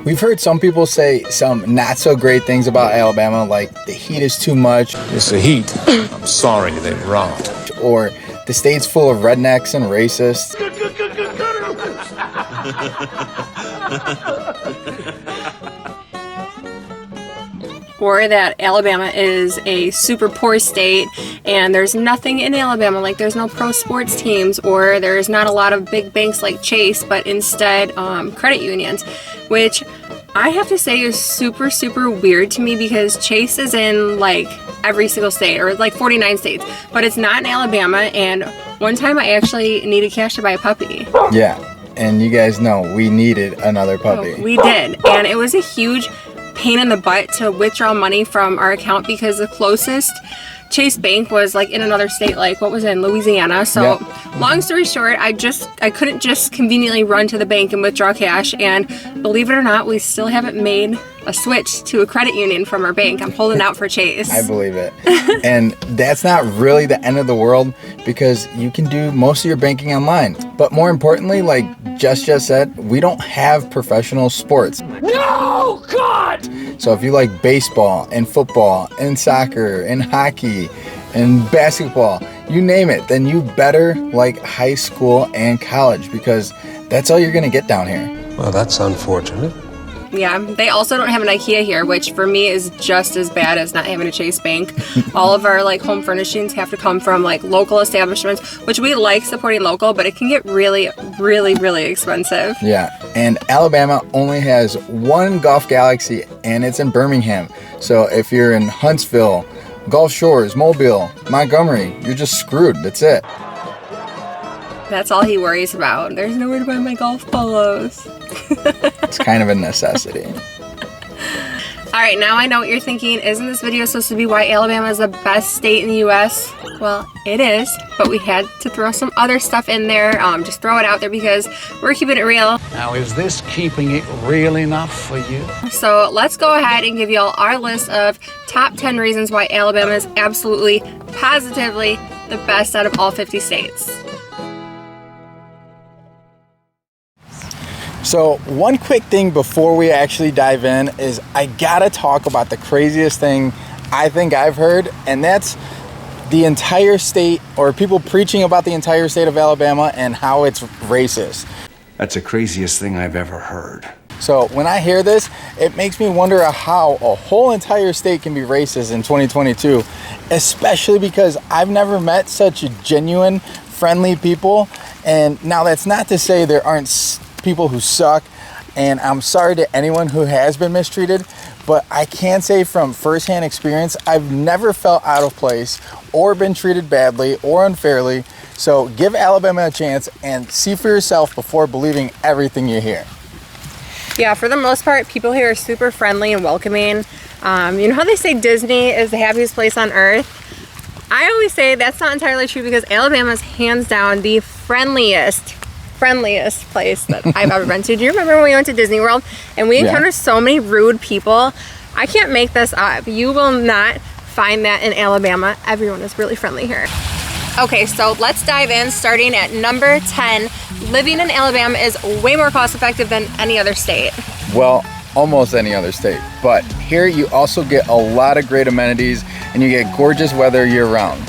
We've heard some people say some not so great things about Alabama, like the heat is too much. It's the heat. I'm sorry, they're wrong. Or the state's full of rednecks and racists. Or that Alabama is a super poor state and there's nothing in Alabama, like there's no pro sports teams, or there's not a lot of big banks like Chase, but instead credit unions, which I have to say is super, super weird to me because Chase is in like every single state, or like 49 states, but it's not in Alabama. And one time I actually needed cash to buy a puppy. Yeah, and you guys know we needed another puppy. Oh, we did, and it was a huge pain in the butt to withdraw money from our account because the closest Chase Bank was like in another state, like what was it, in Louisiana. So long story short, I couldn't just conveniently run to the bank and withdraw cash, and believe it or not, we still haven't made a switch to a credit union from our bank. I'm holding out for Chase. I believe it. And that's not really the end of the world because you can do most of your banking online. But more importantly, like Jess just said, we don't have professional sports. No, God! So if you like baseball and football and soccer and hockey and basketball, you name it, then you better like high school and college because that's all you're going to get down here. Well, that's unfortunate. Yeah, they also don't have an IKEA here, which for me is just as bad as not having a Chase Bank. All of our like home furnishings have to come from like local establishments, which we like supporting local, but it can get really, really, really expensive. Yeah, and Alabama only has one Golf Galaxy, and it's in Birmingham. So if you're in Huntsville, Gulf Shores, Mobile, Montgomery, you're just screwed. That's it. That's all he worries about. There's nowhere to buy my golf polos. It's kind of a necessity. All right, now I know what you're thinking. Isn't this video supposed to be why Alabama is the best state in the U.S.? Well, it is, but we had to throw some other stuff in there. Just throw it out there because we're keeping it real. Now, is this keeping it real enough for you? So let's go ahead and give you all our list of top 10 reasons why Alabama is absolutely, positively the best out of all 50 states. So one quick thing before we actually dive in is I gotta talk about the craziest thing I think I've heard, and that's the entire state, or people preaching about the entire state of Alabama and how it's racist. That's the craziest thing I've ever heard. So when I hear this, it makes me wonder how a whole entire state can be racist in 2022, especially because I've never met such genuine, friendly people. And now that's not to say there aren't people who suck, and I'm sorry to anyone who has been mistreated, but I can say from firsthand experience, I've never felt out of place or been treated badly or unfairly. So give Alabama a chance and see for yourself before believing everything you hear. Yeah, for the most part, people here are super friendly and welcoming. You know how they say Disney is the happiest place on earth? I always say that's not entirely true because Alabama is hands down the friendliest place that I've ever been to. Do you remember when we went to Disney World and we encountered so many rude people? I can't make this up. You will not find that in Alabama. Everyone is really friendly here. Okay, so let's dive in, starting at number 10. Living in Alabama is way more cost effective than any other state. Well, almost any other state, but here you also get a lot of great amenities and you get gorgeous weather year round.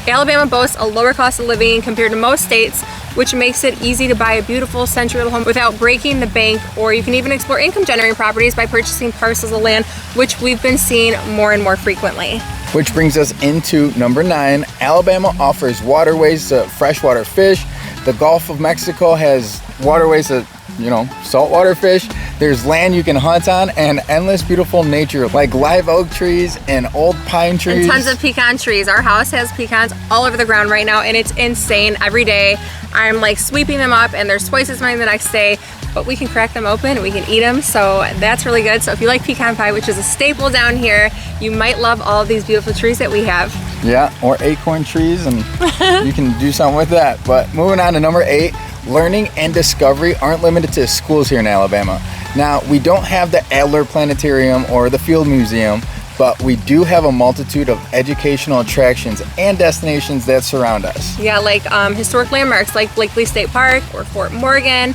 Alabama boasts a lower cost of living compared to most states, which makes it easy to buy a beautiful century home without breaking the bank, or you can even explore income generating properties by purchasing parcels of land, which we've been seeing more and more frequently. Which brings us into number 9. Alabama offers waterways to freshwater fish. The Gulf of Mexico has waterways to, saltwater fish. There's land you can hunt on and endless beautiful nature like live oak trees and old pine trees. And tons of pecan trees. Our house has pecans all over the ground right now and it's insane. Every day I'm like sweeping them up and there's twice as many the next day, but we can crack them open and we can eat them, so that's really good. So if you like pecan pie, which is a staple down here, you might love all of these beautiful trees that we have. Yeah, or acorn trees, and you can do something with that. But moving on to number 8, learning and discovery aren't limited to schools here in Alabama. Now, we don't have the Adler Planetarium or the Field Museum, but we do have a multitude of educational attractions and destinations that surround us. Yeah, like historic landmarks like Blakely State Park or Fort Morgan,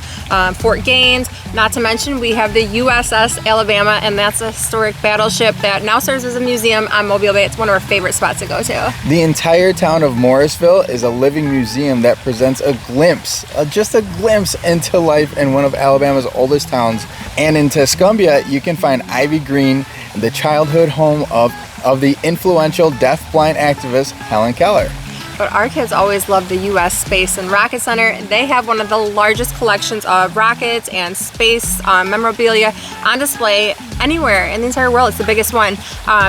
Fort Gaines. Not to mention we have the USS Alabama, and that's a historic battleship that now serves as a museum on Mobile Bay. It's one of our favorite spots to go to. The entire town of Morrisville is a living museum that presents a glimpse, just a glimpse into life in one of Alabama's oldest towns. And in Tuscumbia, you can find Ivy Green, the childhood home of the influential deaf-blind activist Helen Keller. But our kids always love the U.S. Space and Rocket Center. They have one of the largest collections of rockets and space memorabilia on display anywhere in the entire world. It's the biggest one.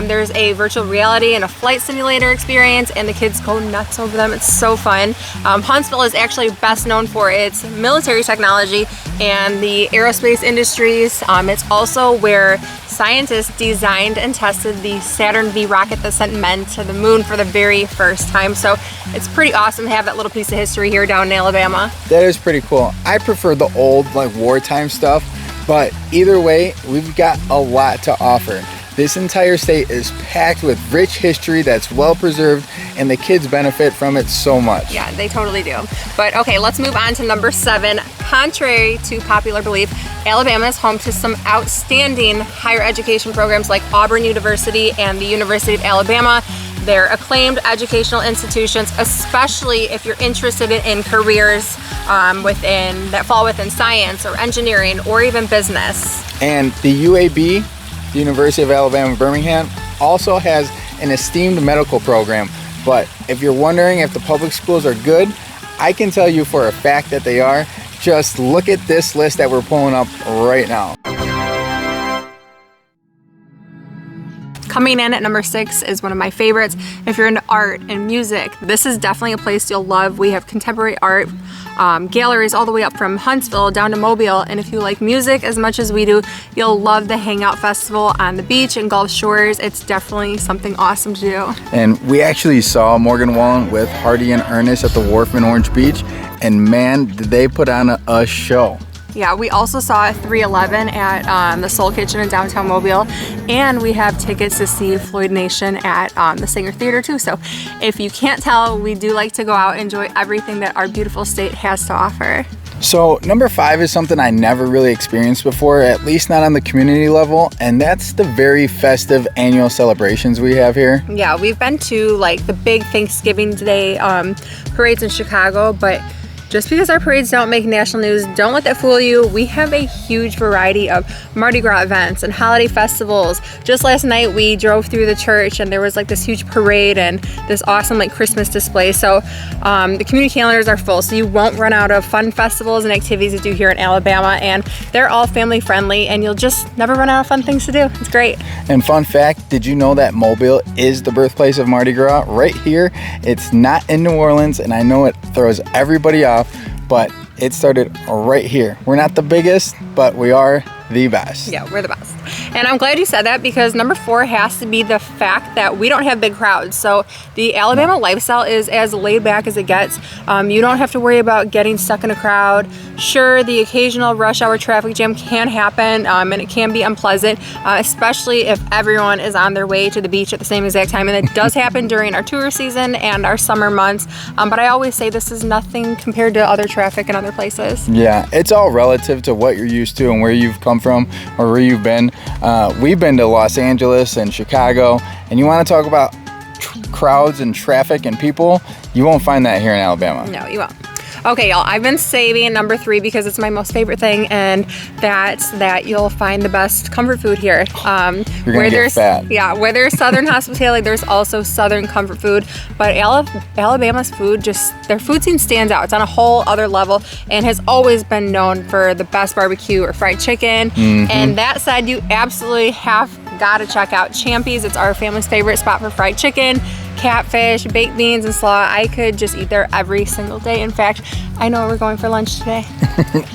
There's a virtual reality and a flight simulator experience, and the kids go nuts over them. It's so fun. Huntsville is actually best known for its military technology and the aerospace industries. It's also where scientists designed and tested the Saturn V rocket that sent men to the moon for the very first time. So it's pretty awesome to have that little piece of history here down in Alabama. That is pretty cool. I prefer the old, like, wartime stuff, but either way, we've got a lot to offer. This entire state is packed with rich history that's well preserved, and the kids benefit from it so much. Yeah, they totally do. But okay, let's move on to number 7. Contrary to popular belief, Alabama is home to some outstanding higher education programs like Auburn University and the University of Alabama. They're acclaimed educational institutions, especially if you're interested in careers that fall within science or engineering or even business. And the UAB, the University of Alabama Birmingham, also has an esteemed medical program. But if you're wondering if the public schools are good, I can tell you for a fact that they are. Just look at this list that we're pulling up right now. Coming in at number 6 is one of my favorites. If you're into art and music, this is definitely a place you'll love. We have contemporary art galleries all the way up from Huntsville down to Mobile, and if you like music as much as we do, you'll love the Hangout Festival on the beach and Gulf Shores. It's definitely something awesome to do. And we actually saw Morgan Wallen with Hardy and Ernest at the WHARF in Orange Beach, and man, did they put on a show. Yeah, we also saw 311 at the Soul Kitchen in downtown Mobile, and we have tickets to see Floyd Nation at the Singer Theater too. So if you can't tell, we do like to go out and enjoy everything that our beautiful state has to offer. So number 5 is something I never really experienced before, at least not on the community level, and that's the very festive annual celebrations we have here. Yeah, we've been to like the big Thanksgiving Day parades in Chicago, but just because our parades don't make national news, don't let that fool you. We have a huge variety of Mardi Gras events and holiday festivals. Just last night we drove through the church and there was like this huge parade and this awesome like Christmas display. So the community calendars are full, so you won't run out of fun festivals and activities to do here in Alabama, and they're all family friendly, and you'll just never run out of fun things to do. It's great. And fun fact, did you know that Mobile is the birthplace of Mardi Gras? Right here. It's not in New Orleans, and I know it throws everybody off, but it started right here. We're not the biggest, but we are the best. Yeah, we're the best. And I'm glad you said that, because number 4 has to be the fact that we don't have big crowds. So the Alabama lifestyle is as laid back as it gets. You don't have to worry about getting stuck in a crowd. Sure, the occasional rush hour traffic jam can happen, and it can be unpleasant, especially if everyone is on their way to the beach at the same exact time. And it does happen during our tourist season and our summer months. But I always say this is nothing compared to other traffic in other places. Yeah, it's all relative to what you're used to and where you've come from or where you've been. We've been to Los Angeles and Chicago, and you want to talk about crowds and traffic and people, you won't find that here in Alabama. No, you won't. Okay, y'all, I've been saving number 3 because it's my most favorite thing, and that's that you'll find the best comfort food here. You're gonna get fat. Yeah, where there's Southern hospitality, there's also Southern comfort food. But Alabama's food, their food scene stands out. It's on a whole other level and has always been known for the best barbecue or fried chicken. And that said, you absolutely have got to check out Champy's. It's our family's favorite spot for fried chicken, catfish, baked beans, and slaw. I could just eat there every single day. In fact, I know we're going for lunch today.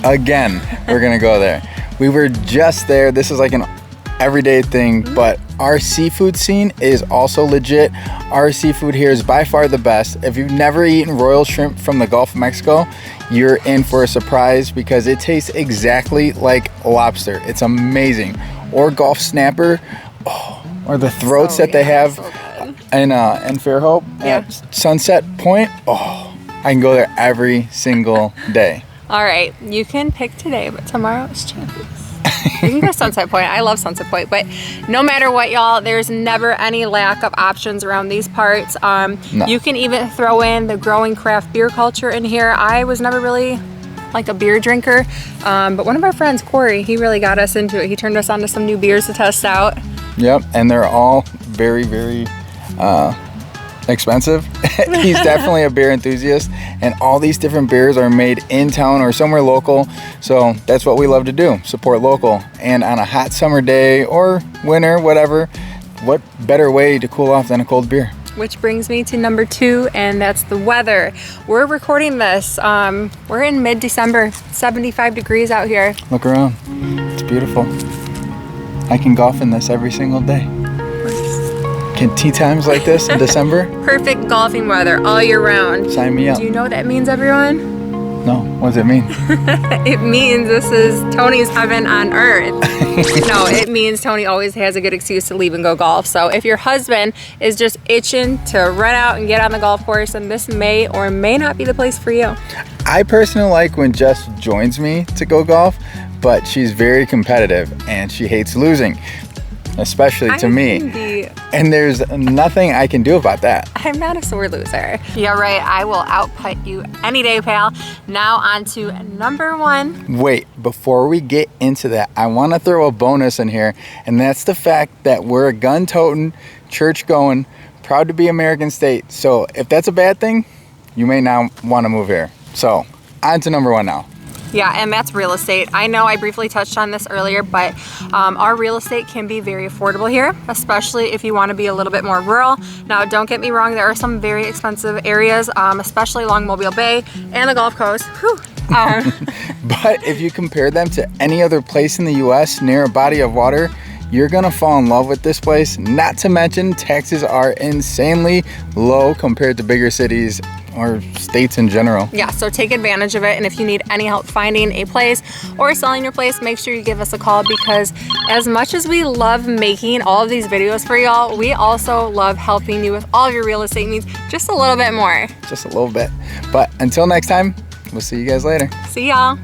Again, we're gonna go there. We were just there. This is like an everyday thing, but our seafood scene is also legit. Our seafood here is by far the best. If you've never eaten royal shrimp from the Gulf of Mexico, you're in for a surprise because it tastes exactly like lobster. It's amazing. Or Gulf snapper. Oh, or the throats So that they good, have so good. in Fairhope Yeah. at Sunset Point. Oh, I can go there every single day. All right, you can pick today, but tomorrow is champions. You can go Sunset Point. I love Sunset Point, but no matter what, y'all, there's never any lack of options around these parts. No. You can even throw in the growing craft beer culture in here. I was never really like a beer drinker, but one of our friends, Corey, he really got us into it. He turned us on to some new beers to test out. Yep, and they're all very, very expensive. He's definitely a beer enthusiast, and all these different beers are made in town or somewhere local. So that's what we love to do, support local. And on a hot summer day or winter, whatever, what better way to cool off than a cold beer? Which brings me to number 2, and that's the weather. We're recording this, we're in mid-December, 75 degrees out here. Look around, it's beautiful. I can golf in this every single day. Can tea times like this in December? Perfect golfing weather all year round. Sign me up. Do you know what that means, everyone? No, what does it mean? It means this is Tony's heaven on earth. No, it means Tony always has a good excuse to leave and go golf. So if your husband is just itching to run out and get on the golf course, then this may or may not be the place for you. I personally like when Jess joins me to go golf, but she's very competitive and she hates losing, especially to me. And there's nothing I can do about that. I'm not a sore loser. Yeah, right. I will output you any day, pal. Now on to number 1. Wait, before we get into that, I want to throw a bonus in here, and that's the fact that we're a gun-toting, church-going, proud to be American state. So if that's a bad thing, you may not want to move here. So on to number 1 now. Yeah, and that's real estate. I know I briefly touched on this earlier, but our real estate can be very affordable here, especially if you want to be a little bit more rural. Now, don't get me wrong, there are some very expensive areas, especially along Mobile Bay and the Gulf Coast. Whew. But if you compare them to any other place in the US near a body of water, you're gonna fall in love with this place. Not to mention, taxes are insanely low compared to bigger cities or states in general. Yeah, so take advantage of it. And if you need any help finding a place or selling your place, make sure you give us a call, because as much as we love making all of these videos for y'all, we also love helping you with all of your real estate needs just a little bit more. Just a little bit. But until next time, we'll see you guys later. See y'all.